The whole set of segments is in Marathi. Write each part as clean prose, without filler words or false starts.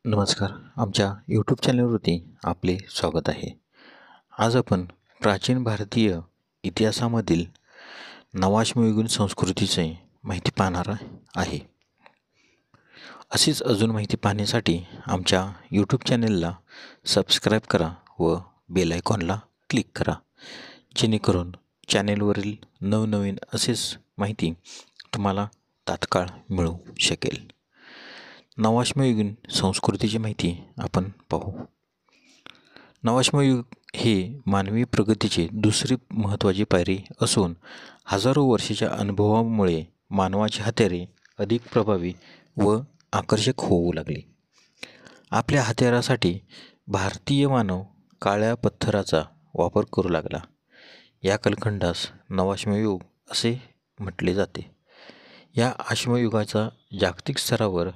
नमस्कार. आमच्या यूट्यूब चॅनलवरती आपले स्वागत आहे. आज आपण प्राचीन भारतीय इतिहासामधील नवाश्मयुगीन संस्कृतीचे माहिती पाहणार आहे. अशीच अजून माहिती पाहण्यासाठी आमच्या यूट्यूब चॅनलला सबस्क्राईब करा व बेल आयकॉनला क्लिक करा, जेणेकरून चॅनेलवरील नवनवीन असेच माहिती तुम्हाला तात्काळ मिळू शकेल. नवाश्मयुगीन संस्कृतीची माहिती आपण पाहू. नवाश्मयुग हे मानवी प्रगतीचे दुसरी महत्त्वाची पायरी असून हजारो वर्षाच्या अनुभवामुळे मानवाची हत्यारे अधिक प्रभावी व आकर्षक होऊ लागली. आपल्या हत्यारासाठी भारतीय मानव काळ्या पत्थराचा वापर करू लागला. या कालखंडास नवाश्मयुग असे म्हटले जाते. या अश्मयुगाचा जागतिक स्तरावर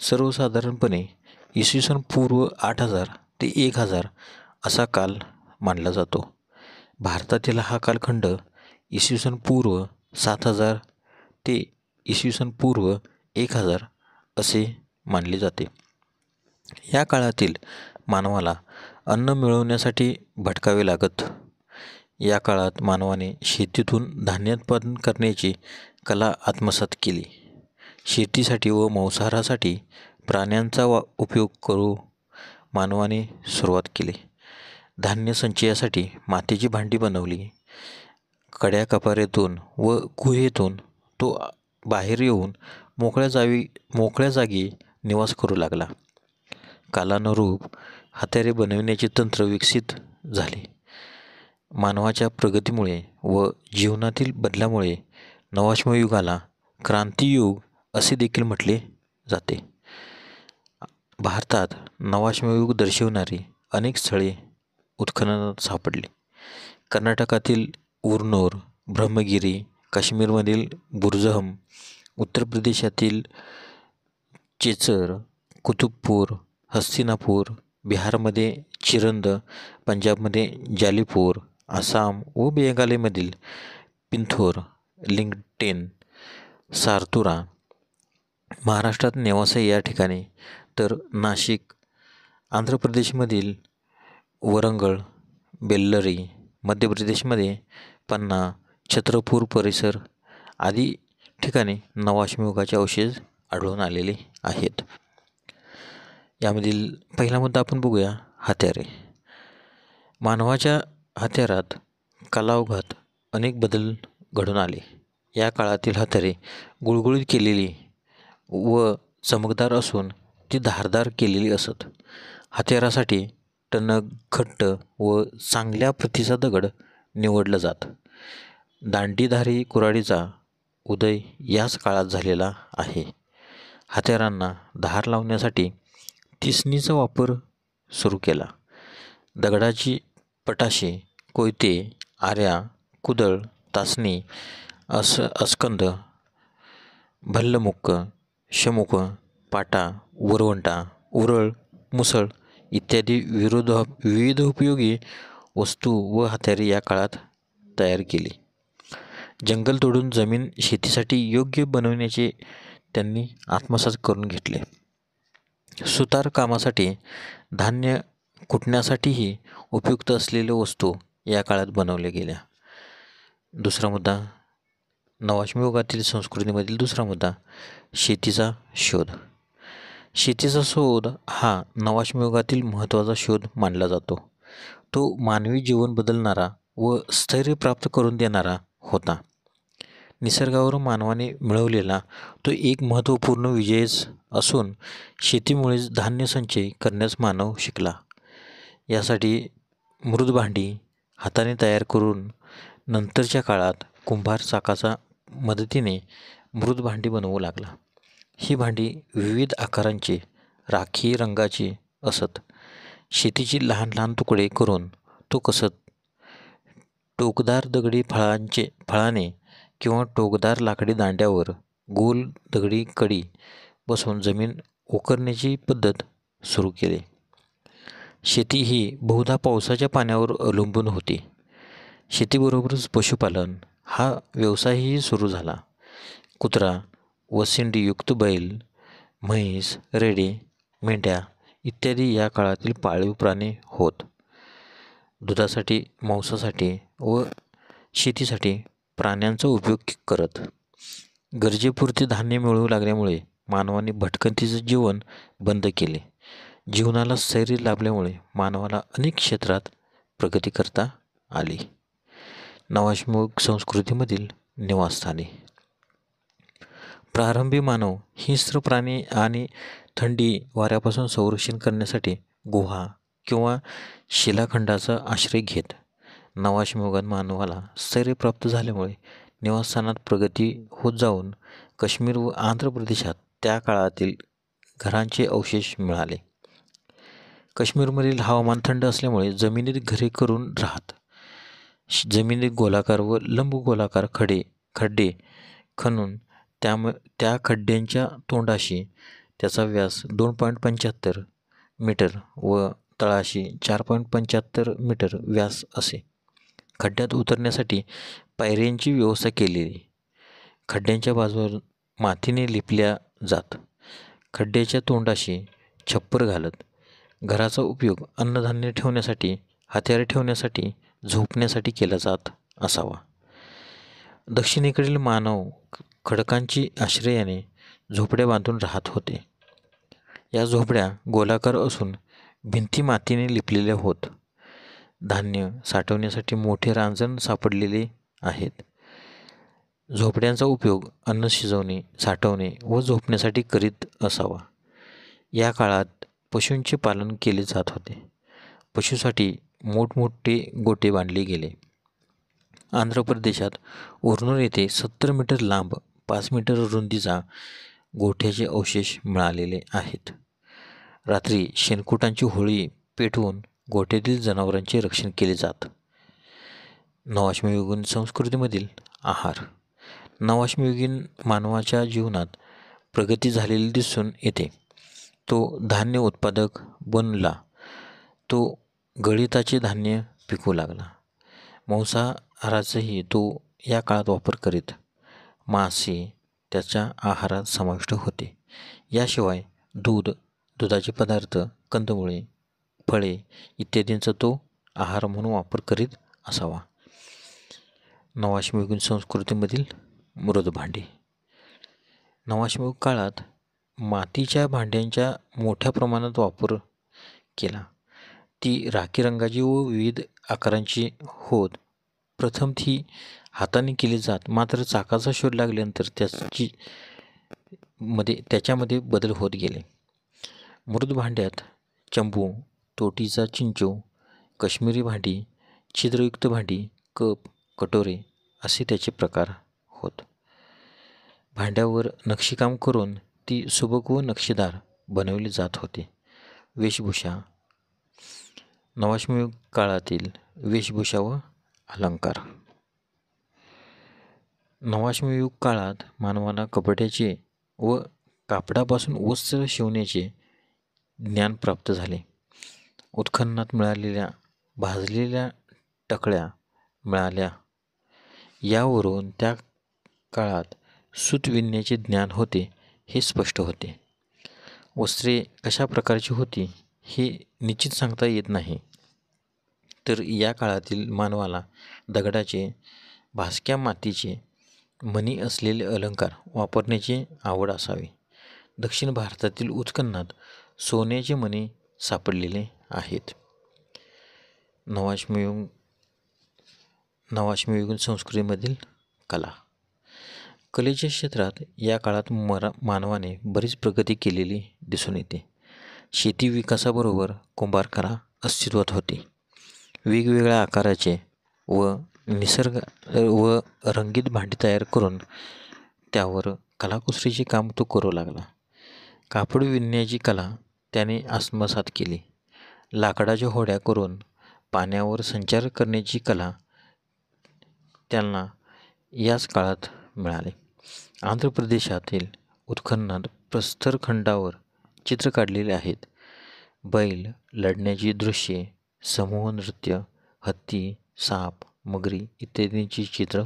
सर्वसाधारणपणे इसवी सन पूर्व 8000 ते 1000 असा काल मानला जातो. भारतातील हा कालखंड इसवी सन पूर्व 7000 ते इसवी सन पूर्व 1000 असे मानले जाते. या काळातील मानवाला अन्न मिळवण्यासाठी भटकावे लागत. या काळात मानवाने शेतीतून धान्योत्पादन करण्याची कला आत्मसात केली. शेतीसाठी व मांसाहारासाठी प्राण्यांचा उपयोग करू मानवाने सुरुवात केली. धान्य संचयासाठी मातीची भांडी बनवली. कड्या कपारीतून व गुहेतून तो बाहेर येऊन मोकळ्या जागी निवास करू लागला. कालानुरूप हत्यारे बनविण्याचे तंत्र विकसित झाले. मानवाच्या प्रगतीमुळे व जीवनातील बदलामुळे नवाश्मयुगाला क्रांतियुग असे देखील म्हटले जाते. भारतात नवाश्मयुग दर्शवणारी अनेक स्थळे उत्खननात सापडली. कर्नाटकातील उरनूर, ब्रह्मगिरी, काश्मीरमधील बुरजहम, उत्तर प्रदेशातील चेचर, कुतुबपूर, हस्तिनापूर, बिहारमध्ये चिरंद, पंजाबमध्ये जालीपूर, आसाम व मेघालयमधील पिंथोर, लिंगटेन, सारतुरा, महाराष्ट्रात नेवासा या ठिकाणी, तर नाशिक, आंध्र प्रदेशमधील वरंगळ, बेल्लरी, मध्य प्रदेशमध्ये पन्ना, छत्रपूर परिसर आदी ठिकाणी नवाश्मयुगाचे अवशेष आढळून आलेले आहेत. यामधील पहिला मुद्दा आपण बघूया, हत्यारे. मानवाच्या हत्यारात कालाौघात अनेक बदल घडून आले. या काळातील हत्यारे गुळगुळीत केलेली व चमकदार असून ती धारदार केलेली असत. हत्यारासाठी टणक, घट्ट व चांगल्या प्रतीचा दगड निवडला जात. दांडीधारी कुऱ्हाडीचा उदय याच काळात झालेला आहे. हत्यारांना धार लावण्यासाठी तिसणीचा वापर सुरू केला. दगडाची पटाशे, कोयते, आऱ्या, कुदळ, तासणी, अस्कंद, भल्लमुक्क, शमुक, पाटा, वरवंटा, उरळ, मुसळ इत्यादी विविध उपयोगी वस्तू व हत्यारे या काळात तयार केली. जंगल तोडून जमीन शेतीसाठी योग्य बनवण्याचे त्यांनी आत्मसात करून घेतले. सुतार कामासाठी, धान्य कुटण्यासाठीही उपयुक्त असलेल्या वस्तू या काळात बनवल्या गेल्या. दुसरा मुद्दा, नवाश्मयुगातील संस्कृतीमधील दुसरा मुद्दा, शेतीचा शोध. शेतीचा शोध हा नवाश्मयुगातील महत्त्वाचा शोध मानला जातो. तो मानवी जीवन बदलणारा व स्थैर्य प्राप्त करून देणारा होता. निसर्गावर मानवाने मिळवलेला तो एक महत्त्वपूर्ण विजयच असून शेतीमुळेच धान्य संचय करण्यास मानव शिकला. यासाठी मृद भांडी हाताने तयार करून नंतरच्या काळात कुंभार चाकाच्या मदतीने मृद भांडी बनवू लागला. ही भांडी विविध आकारांची, राखी रंगाची असत. शेतीची लहान लहान तुकडे करून तो कसत. टोकदार दगडी फळाने किंवा टोकदार लाकडी दांड्यावर गोल दगडी कडी बसवून जमीन उकरण्याची पद्धत सुरू केली. शेती ही बहुधा पावसाच्या पाण्यावर अवलंबून होती. शेतीबरोबरच पशुपालन हा व्यवसायही सुरू झाला. कुत्रा व शिंडीयुक्त बैल, म्हैस, रेडे, मेंढ्या इत्यादी या काळातील पाळीव प्राणी होत. दुधासाठी, मांसासाठी व शेतीसाठी प्राण्यांचा उपयोग करत. गरजेपुरते धान्य मिळू लागल्यामुळे मानवाने भटकंतीचं जीवन बंद केले. जीवनाला स्थैर्य लाभल्यामुळे मानवाला अनेक क्षेत्रात प्रगती करता आली. नवाश्मयुग संस्कृतीमधील निवासस्थाने. प्रारंभी मानव हिंस्र प्राणी आणि थंडी वाऱ्यापासून संरक्षण करण्यासाठी गुहा किंवा शिलाखंडाचा आश्रय घेत. नवाश्मयुगात मानवाला स्थैर्य प्राप्त झाल्यामुळे निवासस्थानात प्रगती होत जाऊन काश्मीर व आंध्र प्रदेशात त्या काळातील घरांचे अवशेष मिळाले. काश्मीरमधील हवामान थंड असल्यामुळे जमिनीत घरे करून राहत. जमिनीत गोलाकार व लंबगोलाकार खड्डे खणून त्या खड्ड्यांच्या तोंडाशी त्याचा व्यास 2.75 मीटर व तळाशी 4.75 मीटर व्यास असे. खड्ड्यात उतरण्यासाठी पायऱ्यांची व्यवस्था केलेली. खड्ड्यांच्या बाजूवर मातीने लिपल्या जात. खड्ड्याच्या तोंडाशी छप्पर घालत. घराचा उपयोग अन्नधान्य ठेवण्यासाठी, हत्यारे ठेवण्यासाठी, झोपण्यासाठी केला जात असावा. दक्षिणेकडील मानव खडकांची आश्रयाने झोपड्या बांधून राहत होते. या झोपड्या गोलाकार असून भिंती मातीने लिपलेल्या होत. धान्य साठवण्यासाठी मोठे रांजण सापडलेले आहेत. झोपड्यांचा उपयोग अन्न शिजवणे, साठवणे व झोपण्यासाठी करीत असावा. या काळात पशूंचे पालन केले जात होते. पशुसाठी मोठमोठे गोठे बांधले गेले. आंध्र प्रदेशात उरनूर येथे 70 मीटर लांब 5 मीटर रुंदीचा गोठ्याचे अवशेष मिळालेले आहेत. रात्री शेणकुटांची होळी पेटवून गोठ्यातील जनावरांचे रक्षण केले जात. नवाश्मयुगीन संस्कृतीमधील आहार. नवाश्मयुगीन मानवाच्या जीवनात प्रगती झालेली दिसून येते. तो धान्य उत्पादक बनला. तो गळिताचे धान्य पिकू लागला. मांसाहाराचाही तो या काळात वापर करीत. मासे त्याच्या आहारात समाविष्ट होते. याशिवाय दूध, दुधाचे पदार्थ, कंदमुळे, फळे इत्यादींचा तो आहार म्हणून वापर करीत असावा. नवाश्मयुगीन संस्कृतीमधील मृद भांडी. नवाश्मयुग काळात मातीच्या भांड्यांचा मोठ्या प्रमाणात वापर केला. ती राखी रंगाची व विविध आकारांची होत. प्रथम ती हाताने केली जात, मात्र चाकाचा शोध लागल्यानंतर त्याच्यामध्ये बदल होत गेले. मृद भांड्यात चंबू, तोटीचा चिंचो, काश्मीरी भांडी, छिद्रयुक्त भांडी, कप, कटोरे असे त्याचे प्रकार होत. भांड्यावर नक्षीकाम करून ती सुबक व नक्षीदार बनवली जात होते. वेशभूषा. नवाश्मयुग काळातील वेशभूषा व अलंकार. नवाश्मयुग काळात मानवाला कपड्याचे व कापडापासून वस्त्र शिवण्याचे ज्ञान प्राप्त झाले. उत्खननात मिळालेल्या भाजलेल्या टकळ्या मिळाल्या. यावरून त्या काळात सूत विणण्याचे ज्ञान होते हे स्पष्ट होते. वस्त्रे कशा प्रकारची होती हे निश्चित सांगता येत नाही. तर या काळातील मानवाला दगडाचे, भासक्या मातीचे, मणी असलेले अलंकार वापरण्याची आवड असावी. दक्षिण भारतातील उत्खननात सोन्याचे मणी सापडलेले आहेत. नवाश्मयुगीन संस्कृतीमधील कला. कलेच्या क्षेत्रात या काळात मानवाने बरीच प्रगती केलेली दिसून येते. शेती विकासाबरोबर कुंभारकला अस्तित्वात होती. वेगवेगळ्या आकाराचे व रंगीत भांडी तयार करून त्यावर कलाकुसरीचे काम तो करू लागला. कापड विणण्याची कला त्याने आत्मसात केली. लाकडाच्या होड्या करून पाण्यावर संचार करण्याची कला त्यांना याच काळात मिळाली. आंध्र प्रदेशातील उत्खननात प्रस्तरखंडावर चित्र काढलेले आहेत. बैल लढण्याची दृश्ये, समूह नृत्य, हत्ती, साप, मगरी इत्यादींची चित्र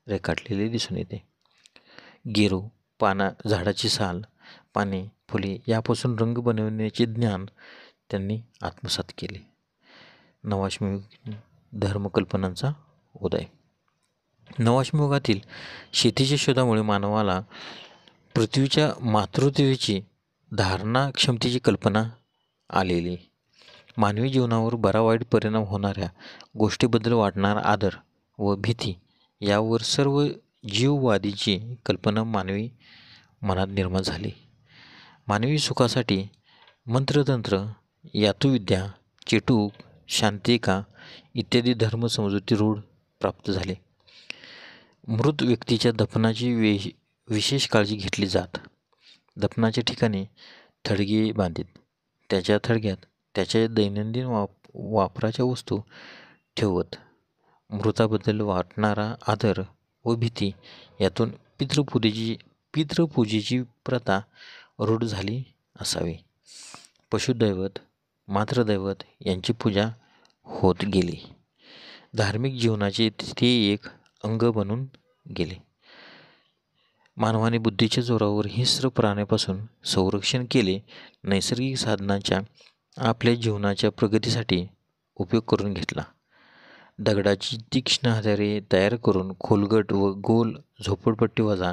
रेखाटलेले दिसून येते. गेरू, झाडाची साल, पाने, फुले यापासून रंग बनवण्याचे ज्ञान त्यांनी आत्मसात केले. नवाश्मयुगीन धर्मकल्पनांचा उदय. नवाश्मयुगातील शेतीच्या शोधामुळे मानवाला पृथ्वीच्या मातृत्वाची धारणा क्षमतेची कल्पना आलेली. मानवी जीवनावर बरा वाईट परिणाम होणाऱ्या गोष्टीबद्दल वाटणारा आदर व भीती यावर सर्व जीववादीची कल्पना मानवी मनात निर्माण झाली. मानवी सुखासाठी मंत्रतंत्र, यातुविद्या, चेटूक, शांतिका इत्यादी धर्मसमजुती रूढ प्राप्त झाले. मृत व्यक्तीच्या दफनाची विशेष काळजी घेतली जात. दफनाच्या ठिकाणी थडगे बांधित. त्याच्या थडग्यात त्याच्या दैनंदिन वापराच्या वस्तू ठेवत. मृताबद्दल वाटणारा आदर व भीती यातून पितृपूजेची प्रथा रूढ झाली असावी. पशुदैवत, मातृदैवत यांची पूजा होत गेली. धार्मिक जीवनाचे ते एक अंग बनून गेले. मानवाने बुद्धीच्या जोरावर हिंस्र प्राण्यापासून संरक्षण केले. नैसर्गिक साधनांचा आपल्या जीवनाच्या प्रगतीसाठी उपयोग करून घेतला. दगडाची तीक्ष्ण हत्यारे तयार करून खोलगट व गोल झोपडपट्टी वजा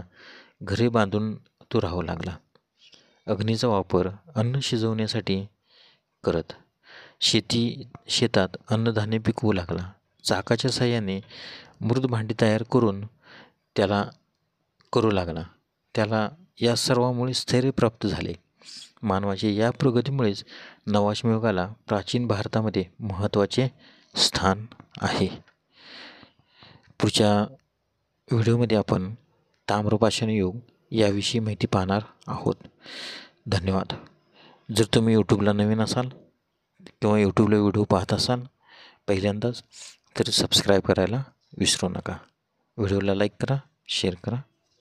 घरे बांधून तो राहावं लागला. अग्नीचा वापर अन्न शिजवण्यासाठी करत शेतात अन्नधान्य पिकवू लागला. चाकाच्या साहाय्याने मृत भांडी तयार करून त्याला करू लागला. त्याला या सर्वामुळे स्थैर्य प्राप्त झाले. मानवाच्या या प्रगतीमुळेच नवाश्मयुगाला प्राचीन भारतामध्ये महत्त्वाचे स्थान आहे. पुढच्या व्हिडिओमध्ये आपण ताम्रपाषाण युग याविषयी माहिती पाहणार आहोत. धन्यवाद. जर तुम्ही यूट्यूबला नवीन असाल किंवा यूट्यूबला व्हिडिओ पाहत असाल पहिल्यांदाच तर सबस्क्राईब करायला विसरू नका. व्हिडिओला लाईक करा, शेअर करा.